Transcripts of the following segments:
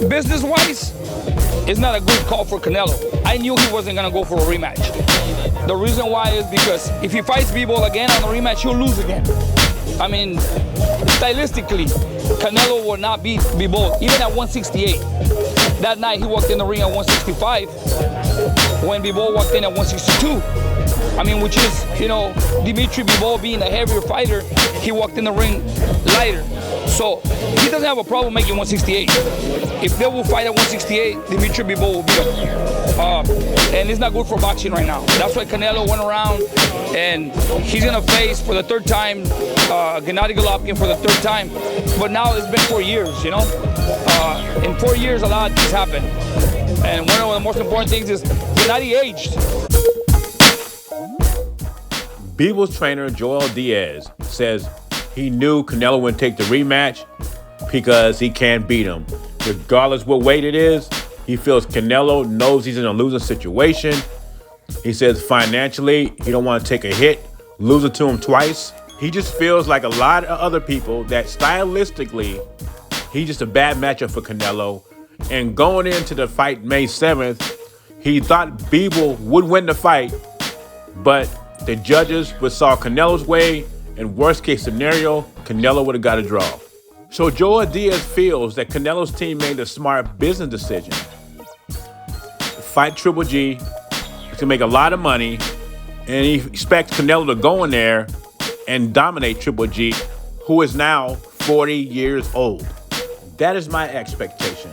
Business-wise, it's not a good call for Canelo. I knew he wasn't gonna go for a rematch. The reason why is because if he fights Bivol again on a rematch, he'll lose again. I mean, stylistically, Canelo will not beat Bivol, even at 168. That night, he walked in the ring at 165, when Bivol walked in at 162. I mean, which is, you know, Dimitri Bivol being a heavier fighter, he walked in the ring lighter. So he doesn't have a problem making 168. If they will fight at 168, Dimitri Bivol will beat him. And it's not good for boxing right now. That's why Canelo went around, and he's gonna face for the third time Gennady Golovkin for the third time. But now it's been 4 years, you know. In 4 years, a lot has happened. And one of the most important things is Gennady aged. Bivol's trainer, Joel Diaz, says he knew Canelo wouldn't take the rematch because he can't beat him. Regardless what weight it is, he feels Canelo knows he's in a losing situation. He says financially, he don't want to take a hit, losing to him twice. He just feels like a lot of other people that stylistically, he's just a bad matchup for Canelo. And going into the fight May 7th, he thought Bivol would win the fight, but the judges saw Canelo's way, and worst case scenario, Canelo would have got a draw. So Joel Diaz feels that Canelo's team made a smart business decision. Fight Triple G, he's gonna make a lot of money, and he expects Canelo to go in there and dominate Triple G, who is now 40 years old. That is my expectation.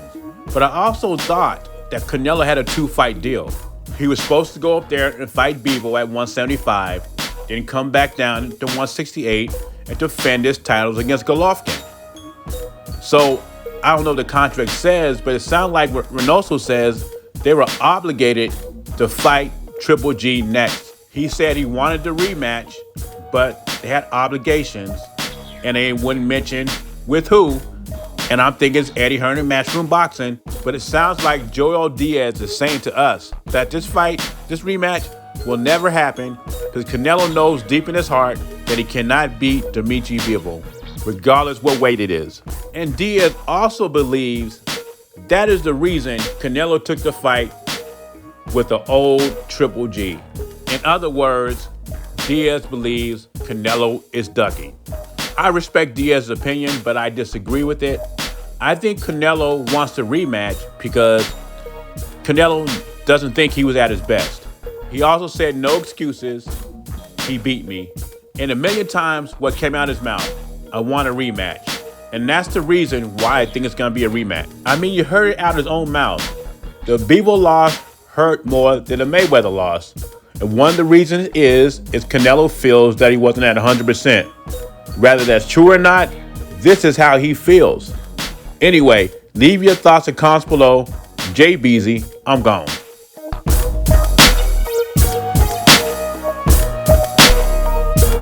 But I also thought that Canelo had a 2-fight deal. He was supposed to go up there and fight Bivol at 175, then come back down to 168 and defend his titles against Golovkin. So I don't know what the contract says, but it sounds like what Reynoso says they were obligated to fight Triple G next. He said he wanted the rematch, but they had obligations, and they wouldn't mention with who. And I'm thinking it's Eddie Hearn and Matchroom Boxing. But it sounds like Joel Diaz is saying to us that this fight, this rematch, will never happen because Canelo knows deep in his heart that he cannot beat Dimitri Bivol, regardless what weight it is. And Diaz also believes that is the reason Canelo took the fight with the old Triple G. In other words, Diaz believes Canelo is ducking. I respect Diaz's opinion, but I disagree with it. I think Canelo wants to rematch because Canelo doesn't think he was at his best. He also said no excuses. He beat me. And a million times what came out of his mouth, I want a rematch. And that's the reason why I think it's going to be a rematch. I mean, you heard it out of his own mouth. The Bivol loss hurt more than the Mayweather loss. And one of the reasons is Canelo feels that he wasn't at 100%. Whether that's true or not, this is how he feels. Anyway, leave your thoughts and comments below. Jay Beasy, I'm gone.